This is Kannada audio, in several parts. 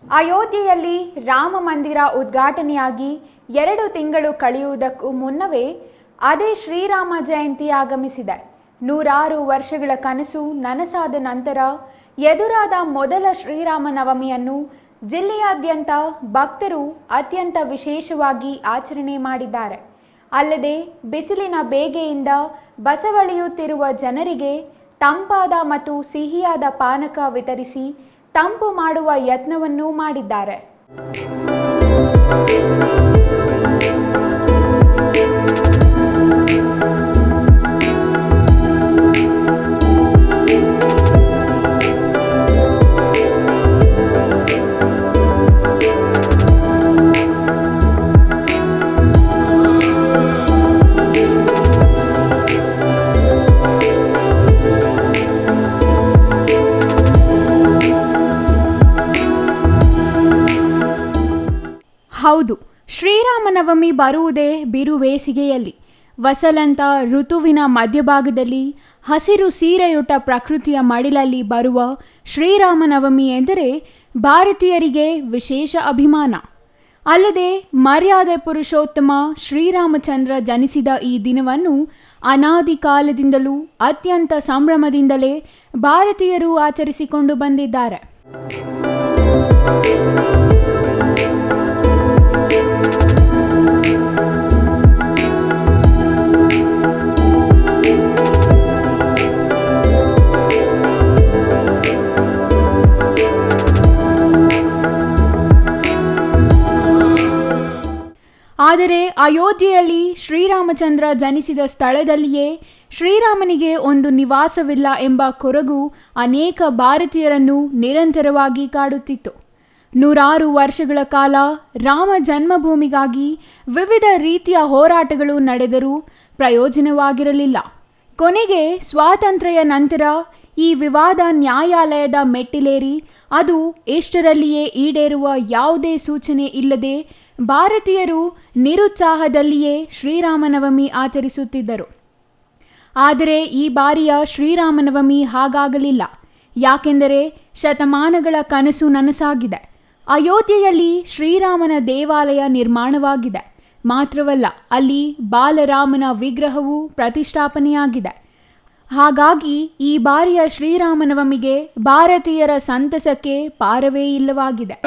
ಅಯೋಧ್ಯೆಯಲ್ಲಿ ರಾಮ ಮಂದಿರ ಉದ್ಘಾಟನೆಯಾಗಿ 2 ತಿಂಗಳು ಕಳೆಯುವುದಕ್ಕೂ ಮುನ್ನವೇ ಅದೇ ಶ್ರೀರಾಮ ಜಯಂತಿ ಆಗಮಿಸಿದೆ. 106 ವರ್ಷಗಳ ಕನಸು ನನಸಾದ ನಂತರ ಎದುರಾದ ಮೊದಲ ಶ್ರೀರಾಮನವಮಿಯನ್ನು ಜಿಲ್ಲೆಯಾದ್ಯಂತ ಭಕ್ತರು ಅತ್ಯಂತ ವಿಶೇಷವಾಗಿ ಆಚರಣೆ ಮಾಡಿದ್ದಾರೆ. ಅಲ್ಲದೆ ಬಿಸಿಲಿನ ಬೇಗೆಯಿಂದ ಬಸವಳಿಯುತ್ತಿರುವ ಜನರಿಗೆ ತಂಪಾದ ಮತ್ತು ಸಿಹಿಯಾದ ಪಾನಕ ವಿತರಿಸಿ ತಂಪು ಮಾಡುವ ಯತ್ನವನ್ನೂ ಮಾಡಿದ್ದಾರೆ. ಹೌದು, ಶ್ರೀರಾಮನವಮಿ ಬರುವುದೇ ಬಿರುಬೇಸಿಗೆಯಲ್ಲಿ. ವಸಂತ ಋತುವಿನ ಮಧ್ಯಭಾಗದಲ್ಲಿ ಹಸಿರು ಸೀರೆಯುಟ್ಟ ಪ್ರಕೃತಿಯ ಮಡಿಲಲ್ಲಿ ಬರುವ ಶ್ರೀರಾಮನವಮಿ ಎಂದರೆ ಭಾರತೀಯರಿಗೆ ವಿಶೇಷ ಅಭಿಮಾನ. ಅಲ್ಲದೆ ಮರ್ಯಾದೆ ಪುರುಷೋತ್ತಮ ಶ್ರೀರಾಮಚಂದ್ರ ಜನಿಸಿದ ಈ ದಿನವನ್ನು ಅನಾದಿ ಕಾಲದಿಂದಲೂ ಅತ್ಯಂತ ಸಂಭ್ರಮದಿಂದಲೇ ಭಾರತೀಯರು ಆಚರಿಸಿಕೊಂಡು ಬಂದಿದ್ದಾರೆ. ಆದರೆ ಅಯೋಧ್ಯೆಯಲ್ಲಿ ಶ್ರೀರಾಮಚಂದ್ರ ಜನಿಸಿದ ಸ್ಥಳದಲ್ಲಿಯೇ ಶ್ರೀರಾಮನಿಗೆ ಒಂದು ನಿವಾಸವಿಲ್ಲ ಎಂಬ ಕೊರಗು ಅನೇಕ ಭಾರತೀಯರನ್ನು ನಿರಂತರವಾಗಿ ಕಾಡುತ್ತಿತ್ತು. 106 ವರ್ಷಗಳ ಕಾಲ ರಾಮ ಜನ್ಮಭೂಮಿಗಾಗಿ ವಿವಿಧ ರೀತಿಯ ಹೋರಾಟಗಳು ನಡೆದರೂ ಪ್ರಯೋಜನವಾಗಿರಲಿಲ್ಲ. ಕೊನೆಗೆ ಸ್ವಾತಂತ್ರ್ಯ ನಂತರ ಈ ವಿವಾದ ನ್ಯಾಯಾಲಯದ ಮೆಟ್ಟಿಲೇರಿ ಅದು ಇಷ್ಟರಲ್ಲಿಯೇ ಈಡೇರುವ ಯಾವುದೇ ಸೂಚನೆ ಇಲ್ಲದೆ ಭಾರತೀಯರು ನಿರುತ್ಸಾಹದಲ್ಲಿಯೇ ಶ್ರೀರಾಮನವಮಿ ಆಚರಿಸುತ್ತಿದ್ದರು. ಆದರೆ ಈ ಬಾರಿಯ ಶ್ರೀರಾಮನವಮಿ ಹಾಗಾಗಲಿಲ್ಲ. ಯಾಕೆಂದರೆ ಶತಮಾನಗಳ ಕನಸು ನನಸಾಗಿದೆ. ಅಯೋಧ್ಯೆಯಲ್ಲಿ ಶ್ರೀರಾಮನ ದೇವಾಲಯ ನಿರ್ಮಾಣವಾಗಿದೆ. ಮಾತ್ರವಲ್ಲ, ಅಲ್ಲಿ ಬಾಲರಾಮನ ವಿಗ್ರಹವೂ ಪ್ರತಿಷ್ಠಾಪನೆಯಾಗಿದೆ. ಹಾಗಾಗಿ ಈ ಬಾರಿಯ ಶ್ರೀರಾಮನವಮಿಗೆ ಭಾರತೀಯರ ಸಂತಸಕ್ಕೆ ಪಾರವೇ ಇಲ್ಲವಾಗಿದೆ.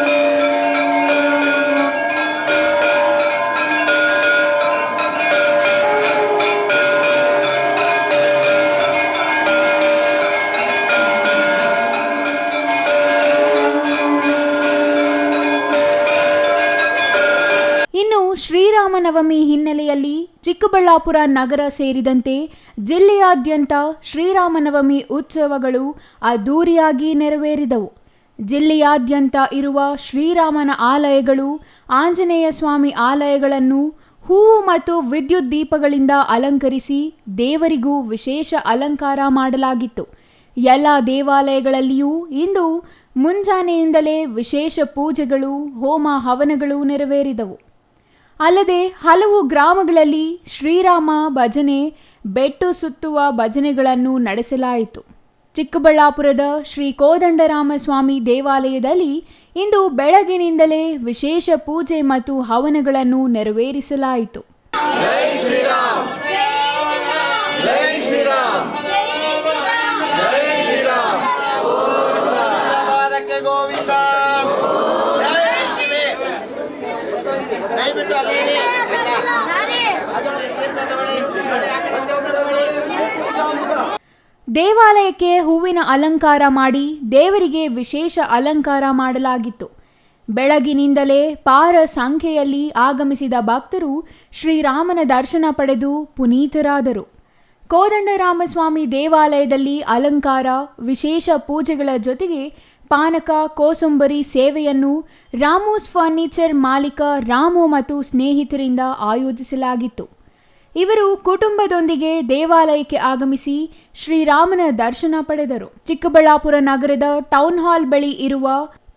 ಇನ್ನು ಶ್ರೀರಾಮನವಮಿ ಹಿನ್ನೆಲೆಯಲ್ಲಿ ಚಿಕ್ಕಬಳ್ಳಾಪುರ ನಗರ ಸೇರಿದಂತೆ ಜಿಲ್ಲೆಯಾದ್ಯಂತ ಶ್ರೀರಾಮನವಮಿ ಉತ್ಸವಗಳು ಅದ್ದೂರಿಯಾಗಿ ನೆರವೇರಿದವು. ಜಿಲ್ಲೆಯಾದ್ಯಂತ ಇರುವ ಶ್ರೀರಾಮನ ಆಲಯಗಳು, ಆಂಜನೇಯ ಸ್ವಾಮಿ ಆಲಯಗಳನ್ನು ಹೂವು ಮತ್ತು ವಿದ್ಯುತ್ ದೀಪಗಳಿಂದ ಅಲಂಕರಿಸಿ ದೇವರಿಗೂ ವಿಶೇಷ ಅಲಂಕಾರ ಮಾಡಲಾಗಿತ್ತು. ಎಲ್ಲ ದೇವಾಲಯಗಳಲ್ಲಿಯೂ ಇಂದು ಮುಂಜಾನೆಯಿಂದಲೇ ವಿಶೇಷ ಪೂಜೆಗಳು, ಹೋಮ ಹವನಗಳು ನೆರವೇರಿದವು. ಅಲ್ಲದೆ ಹಲವು ಗ್ರಾಮಗಳಲ್ಲಿ ಶ್ರೀರಾಮ ಭಜನೆ, ಬೆಟ್ಟು ಸುತ್ತುವ ಭಜನೆಗಳನ್ನು ನಡೆಸಲಾಯಿತು. ಚಿಕ್ಕಬಳ್ಳಾಪುರದ ಶ್ರೀ ಕೋದಂಡರಾಮಸ್ವಾಮಿ ದೇವಾಲಯದಲ್ಲಿ ಇಂದು ಬೆಳಗಿನಿಂದಲೇ ವಿಶೇಷ ಪೂಜೆ ಮತ್ತು ಹವನಗಳನ್ನು ನೆರವೇರಿಸಲಾಯಿತು. ದೇವಾಲಯಕ್ಕೆ ಹೂವಿನ ಅಲಂಕಾರ ಮಾಡಿ ದೇವರಿಗೆ ವಿಶೇಷ ಅಲಂಕಾರ ಮಾಡಲಾಗಿತ್ತು. ಬೆಳಗಿನಿಂದಲೇ ಪಾರ ಸಂಖ್ಯೆಯಲ್ಲಿ ಆಗಮಿಸಿದ ಭಕ್ತರು ಶ್ರೀರಾಮನ ದರ್ಶನ ಪಡೆದು ಪುನೀತರಾದರು. ಕೋದಂಡರಾಮಸ್ವಾಮಿ ದೇವಾಲಯದಲ್ಲಿ ಅಲಂಕಾರ, ವಿಶೇಷ ಪೂಜೆಗಳ ಜೊತೆಗೆ ಪಾನಕ, ಕೋಸಂಬರಿ ಸೇವೆಯನ್ನು ರಾಮೂಸ್ ಫರ್ನಿಚರ್ ಮಾಲೀಕ ರಾಮು ಮತ್ತು ಸ್ನೇಹಿತರಿಂದ ಆಯೋಜಿಸಲಾಗಿತ್ತು. ಇವರು ಕುಟುಂಬದೊಂದಿಗೆ ದೇವಾಲಯಕ್ಕೆ ಆಗಮಿಸಿ ಶ್ರೀರಾಮನ ದರ್ಶನ ಪಡೆದರು. ಚಿಕ್ಕಬಳ್ಳಾಪುರ ನಗರದ ಟೌನ್ ಹಾಲ್ ಬಳಿ ಇರುವ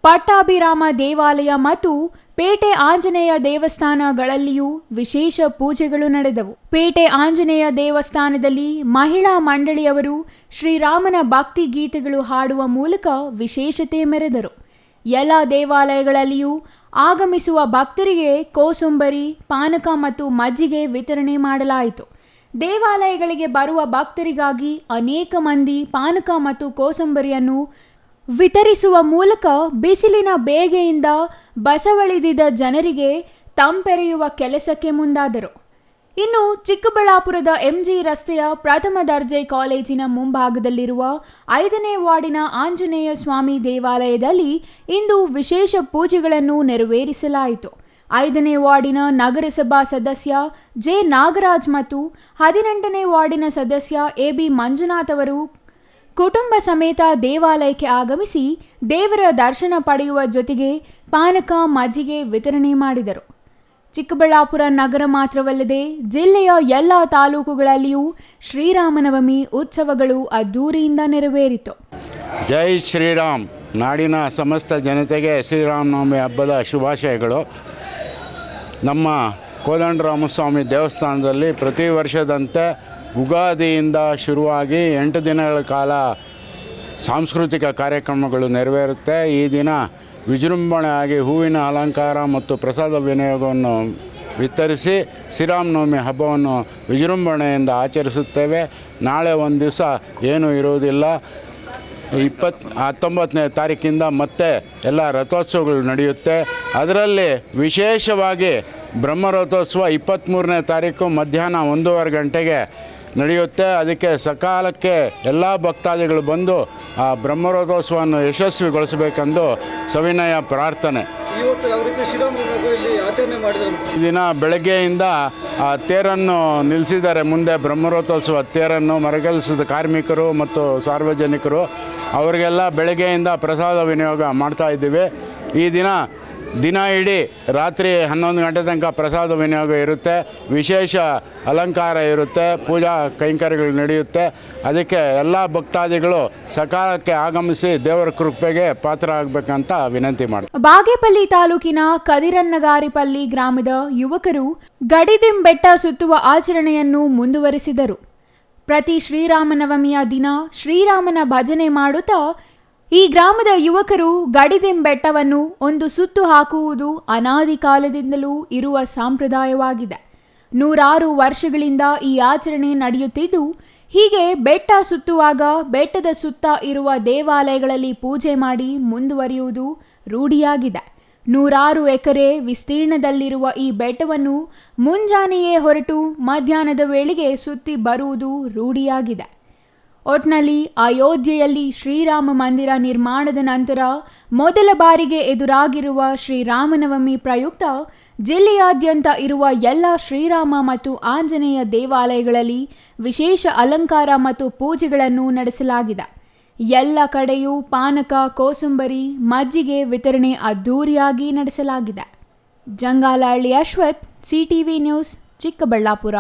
ಪಟ್ಟಾಭಿರಾಮ ದೇವಾಲಯ ಮತ್ತು ಪೇಟೆ ಆಂಜನೇಯ ದೇವಸ್ಥಾನಗಳಲ್ಲಿಯೂ ವಿಶೇಷ ಪೂಜೆಗಳು ನಡೆದವು. ಪೇಟೆ ಆಂಜನೇಯ ದೇವಸ್ಥಾನದಲ್ಲಿ ಮಹಿಳಾ ಮಂಡಳಿಯವರು ಶ್ರೀರಾಮನ ಭಕ್ತಿ ಗೀತೆಗಳು ಹಾಡುವ ಮೂಲಕ ವಿಶೇಷತೆ ಮೆರೆದರು. ಎಲ್ಲ ದೇವಾಲಯಗಳಲ್ಲಿಯೂ ಆಗಮಿಸುವ ಭಕ್ತರಿಗೆ ಕೋಸಂಬರಿ, ಪಾನಕ ಮತ್ತು ಮಜ್ಜಿಗೆ ವಿತರಣೆ ಮಾಡಲಾಯಿತು. ದೇವಾಲಯಗಳಿಗೆ ಬರುವ ಭಕ್ತರಿಗಾಗಿ ಅನೇಕ ಮಂದಿ ಪಾನಕ ಮತ್ತು ಕೋಸಂಬರಿಯನ್ನು ವಿತರಿಸುವ ಮೂಲಕ ಬಿಸಿಲಿನ ಬೇಗೆಯಿಂದ ಬಸವಳಿದಿದ್ದ ಜನರಿಗೆ ತಂಪೆರೆಯುವ ಕೆಲಸಕ್ಕೆ ಮುಂದಾದರು. ಇನ್ನು ಚಿಕ್ಕಬಳ್ಳಾಪುರದ ಎಂಜಿ ರಸ್ತೆಯ ಪ್ರಥಮ ದರ್ಜೆ ಕಾಲೇಜಿನ ಮುಂಭಾಗದಲ್ಲಿರುವ 5ನೇ ವಾರ್ಡಿನ ಆಂಜನೇಯ ಸ್ವಾಮಿ ದೇವಾಲಯದಲ್ಲಿ ಇಂದು ವಿಶೇಷ ಪೂಜೆಗಳನ್ನು ನೆರವೇರಿಸಲಾಯಿತು. 5ನೇ ವಾರ್ಡಿನ ನಗರಸಭಾ ಸದಸ್ಯ ಜೆ ನಾಗರಾಜ್ ಮತ್ತು 18ನೇ ವಾರ್ಡಿನ ಸದಸ್ಯ ಎಬಿ ಮಂಜುನಾಥ್ ಅವರು ಕುಟುಂಬ ಸಮೇತ ದೇವಾಲಯಕ್ಕೆ ಆಗಮಿಸಿ ದೇವರ ದರ್ಶನ ಪಡೆಯುವ ಜೊತೆಗೆ ಪಾನಕ, ಮಜ್ಜಿಗೆ ವಿತರಣೆ ಮಾಡಿದರು. ಚಿಕ್ಕಬಳ್ಳಾಪುರ ನಗರ ಮಾತ್ರವಲ್ಲದೆ ಜಿಲ್ಲೆಯ ಎಲ್ಲ ತಾಲೂಕುಗಳಲ್ಲಿಯೂ ಶ್ರೀರಾಮನವಮಿ ಉತ್ಸವಗಳು ಅದ್ದೂರಿಯಿಂದ ನೆರವೇರಿತು. ಜೈ ಶ್ರೀರಾಮ್. ನಾಡಿನ ಸಮಸ್ತ ಜನತೆಗೆ ಶ್ರೀರಾಮನವಮಿ ಹಬ್ಬದ ಶುಭಾಶಯಗಳು. ನಮ್ಮ ಕೋದಂಡರಾಮಸ್ವಾಮಿ ದೇವಸ್ಥಾನದಲ್ಲಿ ಪ್ರತಿ ವರ್ಷದಂತೆ ಯುಗಾದಿಯಿಂದ ಶುರುವಾಗಿ 8 ದಿನಗಳ ಕಾಲ ಸಾಂಸ್ಕೃತಿಕ ಕಾರ್ಯಕ್ರಮಗಳು ನೆರವೇರುತ್ತೆ. ಈ ದಿನ ವಿಜೃಂಭಣೆಯಾಗಿ ಹೂವಿನ ಅಲಂಕಾರ ಮತ್ತು ಪ್ರಸಾದ ವಿನಿಯೋಗವನ್ನು ವಿತರಿಸಿ ಶ್ರೀರಾಮನವಮಿ ಹಬ್ಬವನ್ನು ವಿಜೃಂಭಣೆಯಿಂದ ಆಚರಿಸುತ್ತೇವೆ. ನಾಳೆ ಒಂದು ದಿವಸ ಏನೂ ಇರುವುದಿಲ್ಲ. 19ನೇ ತಾರೀಕಿಂದ ಮತ್ತೆ ಎಲ್ಲ ರಥೋತ್ಸವಗಳು ನಡೆಯುತ್ತೆ. ಅದರಲ್ಲಿ ವಿಶೇಷವಾಗಿ ಬ್ರಹ್ಮರಥೋತ್ಸವ 23ನೇ ತಾರೀಕು ಮಧ್ಯಾಹ್ನ 1:15 ಗಂಟೆಗೆ ನಡೆಯುತ್ತೆ. ಅದಕ್ಕೆ ಸಕಾಲಕ್ಕೆ ಎಲ್ಲ ಭಕ್ತಾದಿಗಳು ಬಂದು ಆ ಬ್ರಹ್ಮರಥೋತ್ಸವವನ್ನು ಯಶಸ್ವಿಗೊಳಿಸಬೇಕೆಂದು ಸವಿನಯ ಪ್ರಾರ್ಥನೆ. ಈ ದಿನ ಬೆಳಗ್ಗೆಯಿಂದ ಆ ತೇರನ್ನು ನಿಲ್ಲಿಸಿದ್ದಾರೆ. ಮುಂದೆ ಬ್ರಹ್ಮರಥೋತ್ಸವ ತೇರನ್ನು ಮರಗೆಲಸದ ಕಾರ್ಮಿಕರು ಮತ್ತು ಸಾರ್ವಜನಿಕರು ಅವರಿಗೆಲ್ಲ ಬೆಳಗ್ಗೆಯಿಂದ ಪ್ರಸಾದ ವಿನಿಯೋಗ ಮಾಡ್ತಾ ಇದ್ದೀವಿ. ಈ ದಿನ ಇಡೀ ರಾತ್ರಿ 11 ಗಂಟೆ ತನಕ ಪ್ರಸಾದ ವಿನಿಯೋಗ ಇರುತ್ತೆ. ವಿಶೇಷ ಅಲಂಕಾರ ಇರುತ್ತೆ, ಪೂಜಾ ಕೈಂಕರ್ಯಗಳು ನಡೆಯುತ್ತೆ. ಅದಕ್ಕೆ ಎಲ್ಲ ಭಕ್ತಾದಿಗಳು ಸಕಾಲಕ್ಕೆ ಆಗಮಿಸಿ ದೇವರ ಕೃಪೆಗೆ ಪಾತ್ರ ಆಗಬೇಕಂತ ವಿನಂತಿ ಮಾಡ್ತಾರೆ. ಬಾಗೇಪಲ್ಲಿ ತಾಲೂಕಿನ ಕದಿರನ್ನಗಾರಿಪಲ್ಲಿ ಗ್ರಾಮದ ಯುವಕರು ಗಡಿದಿಂ ಬೆಟ್ಟ ಸುತ್ತುವ ಆಚರಣೆಯನ್ನು ಮುಂದುವರಿಸಿದರು. ಪ್ರತಿ ಶ್ರೀರಾಮನವಮಿಯ ದಿನ ಶ್ರೀರಾಮನ ಭಜನೆ ಮಾಡುತ್ತಾ ಈ ಗ್ರಾಮದ ಯುವಕರು ಗಡಿದಿಂ ಬೆಟ್ಟವನ್ನು ಒಂದು ಸುತ್ತು ಹಾಕುವುದು ಅನಾದಿ ಕಾಲದಿಂದಲೂ ಇರುವ ಸಂಪ್ರದಾಯವಾಗಿದೆ. 100 ವರ್ಷಗಳಿಂದ ಈ ಆಚರಣೆ ನಡೆಯುತ್ತಿದ್ದು, ಹೀಗೆ ಬೆಟ್ಟ ಸುತ್ತುವಾಗ ಬೆಟ್ಟದ ಸುತ್ತ ಇರುವ ದೇವಾಲಯಗಳಲ್ಲಿ ಪೂಜೆ ಮಾಡಿ ಮುಂದುವರಿಯುವುದು ರೂಢಿಯಾಗಿದೆ. 100 ಎಕರೆ ವಿಸ್ತೀರ್ಣದಲ್ಲಿರುವ ಈ ಬೆಟ್ಟವನ್ನು ಮುಂಜಾನೆಯೇ ಹೊರಟು ಮಧ್ಯಾಹ್ನದ ವೇಳೆಗೆ ಸುತ್ತಿ ಬರುವುದು ರೂಢಿಯಾಗಿದೆ. ಒಟ್ನಲ್ಲಿ ಅಯೋಧ್ಯೆಯಲ್ಲಿ ಶ್ರೀರಾಮ ಮಂದಿರ ನಿರ್ಮಾಣದ ನಂತರ ಮೊದಲ ಬಾರಿಗೆ ಎದುರಾಗಿರುವ ಶ್ರೀರಾಮನವಮಿ ಪ್ರಯುಕ್ತ ಜಿಲ್ಲೆಯಾದ್ಯಂತ ಇರುವ ಎಲ್ಲ ಶ್ರೀರಾಮ ಮತ್ತು ಆಂಜನೇಯ ದೇವಾಲಯಗಳಲ್ಲಿ ವಿಶೇಷ ಅಲಂಕಾರ ಮತ್ತು ಪೂಜೆಗಳನ್ನು ನಡೆಸಲಾಗಿದೆ. ಎಲ್ಲ ಕಡೆಯೂ ಪಾನಕ, ಕೋಸಂಬರಿ, ಮಜ್ಜಿಗೆ ವಿತರಣೆ ಅದ್ದೂರಿಯಾಗಿ ನಡೆಸಲಾಗಿದೆ. Jangalahalli Ashwath, CTV news, Chikkaballapur.